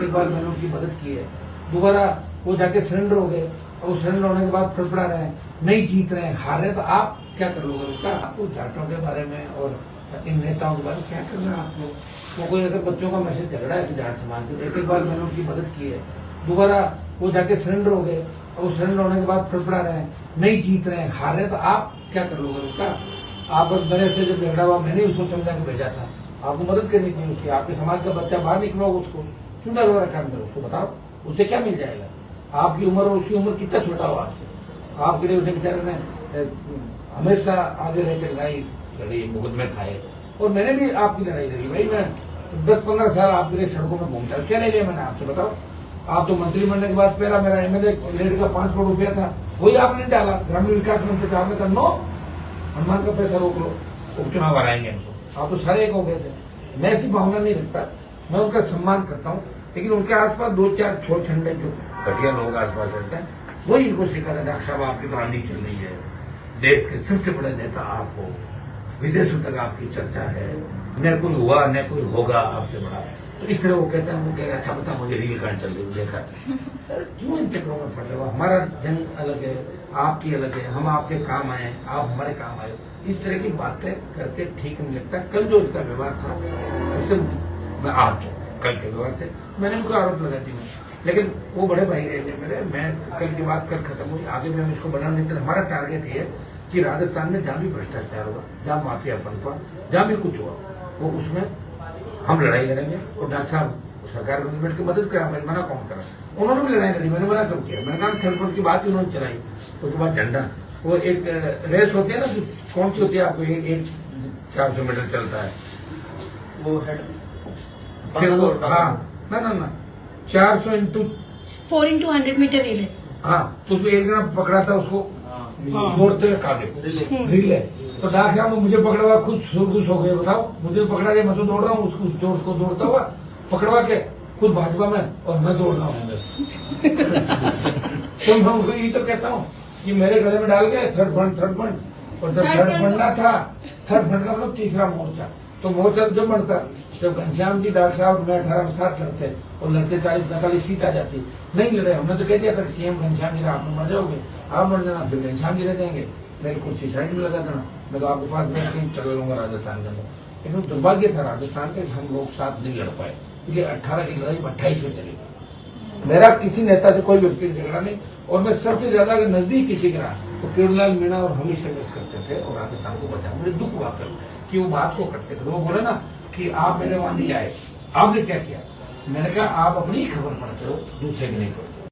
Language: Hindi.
एक बार मैंने उनकी मदद की है, दोबारा वो जाके सरेंडर हो गए और सरेंडर होने के बाद फड़फड़ा रहे हैं, नहीं जीत रहे हैं, हार रहे हैं, तो आप क्या कर लोगे उनका? आपको जाटों के बारे में और इन नेताओं के बारे में क्या करना है आप लोग? तो कोई अगर बच्चों का मैसेज झगड़ा है तो जाट समाज के, एक बार मैंने उनकी मदद की है, दोबारा वो जाके सरेंडर हो गए और सरेंडर होने के बाद फड़फड़ा रहे हैं, नहीं जीत रहे हैं, हार रहे हैं, तो आप क्या कर लोगे उनका? आप मेरे से जब झगड़ा हुआ मैंने उसको समझा के भेजा था, आपको मदद करनी चाहिए उसकी। आपके समाज का बच्चा बाहर निकलो, उसको क्यों डर रखा अंदर, उसको बताओ उससे क्या मिल जाएगा? आपकी उम्र और उसकी उम्र कितना छोटा हो आपसे, आपके लिए उसने बेचारे ने हमेशा आगे रहकर लड़ाई लड़ी, मुकदमे खाए, और मैंने भी आपकी लड़ाई लड़ी। भाई मैं 10-15 साल आपके लिए सड़कों में घूमता, क्या नहीं लिया मैंने आपसे, बताओ? आप तो मंत्री बनने के बाद पहला मेरा एमएलए लेड का 5 करोड़ रुपया था, वही आपने डाला, ग्रामीण विकास मंत्री था, आपने कहा नो, हनुमान का पैसा रोक लो, उपचुनाव हराएंगे हमको। आप तो सारे एक हो गए थे। मैं ऐसी भावना नहीं रखता, मैं उनका सम्मान करता हूँ, लेकिन उनके आसपास 2-4 छोड़ छंडे जो घटिया लोग आसपास रहते हैं, वही इनको सिखाते हैं। डॉक्टर साहब आपकी तो आंधी चल रही है, देश के सबसे बड़े नेता आप हो, विदेशों तक आपकी चर्चा है, न कोई हुआ न कोई होगा आपसे बड़ा, तो इस तरह वो कहते हैं, वो कहेगा अच्छा बता मुझे रील कहां चल रही देखा। क्यों इन चक्रों में पड़ रहे हो? हमारा जंग अलग है, आपकी अलग है, हम आपके काम आए, आप हमारे काम आए, इस तरह की बातें करके ठीक नहीं लगता। कल जो इसका व्यवहार था उससे मैं आहत हूं, कल के व्यवहार से मैंने उनको आरोप लगाती हूँ, लेकिन वो बड़े भाई रहेंगे मेरे, मैं कल की बात कल खत्म हुई, आगे मैं इसको बढ़ाना नहीं चाहता। हमारा टारगेट ये है कि राजस्थान में जहां भी भ्रष्टाचार हुआ, जहां माफियापन हुआ, जहां भी कुछ हुआ, वो उसमें हम लड़ाई लड़ेंगे। और डॉक्टर साहब सरकार को बैठ के मदद करा, मैंने मना कौन करा? उन्होंने भी लड़ाई लड़ी, मैंने मना कम किया, मैंने कहा थर्ड फ्रंट की बात ही उन्होंने चलाई। उसके बाद झंडा, वो एक रेस होती है ना, कौन सी होती है आपको, एक 400 मीटर चलता है वो हेड, फिर वो, हाँ ना 400 इंटू 4x100 मीटर रिले। हाँ, तो उसमें एक जना पकड़ा था उसको दौड़ते हुए कागे रिले, तो डॉक्टर साहब ने मुझे पकड़ा हुआ, खुद खुश हो गए, बताओ मुझे पकड़ा गया, मैं तो दौड़ रहा हूँ, उसको दौड़ता हुआ पकड़वा के खुद भाजपा में, और मैं दौड़ रहा हूँ। तो मैं उनको यही तो कहता हूँ कि मेरे गले में डाल गए थर्ड फ्रंट, और जब थर्ड बनना था, थर्ड फ्रंट का मतलब तीसरा मोर्चा, तो मोर्चा जब बढ़ता, जब घनश्याम जी डॉक्टर साहब में 18 में साथ लड़ते और लड़ते 40-45 सीट आ जाती, नहीं लड़े। हमने तो कह दिया था सीएम घनश्याम जी आप मर जाओगे, आप मर जाना, फिर घनश्याम जी रह जाएंगे, मेरी कुर्सी साइड में लगा देना, मैं तो आपके पास बैठ के चल लूंगा राजस्थान के अंदर। लेकिन दुर्भाग्य था राजस्थान के, हम लोग साथ नहीं लड़ पाए, क्योंकि 18 की लड़ाई 28 में चली। मेरा किसी नेता से कोई व्यक्ति झगड़ा नहीं, और मैं सबसे ज्यादा अगर नजदीक किसी के रहा तो किरणलाल मीणा और हम ही संघर्ष करते थे और राजस्थान को बचा। मुझे दुख हुआ कि वो बात को करते थे। वो बोले ना कि आप मेरे वहां नहीं आए, आपने क्या किया? मैंने कहा आप अपनी ही खबर पढ़ते हो, दूसरे की नहीं पढ़ते।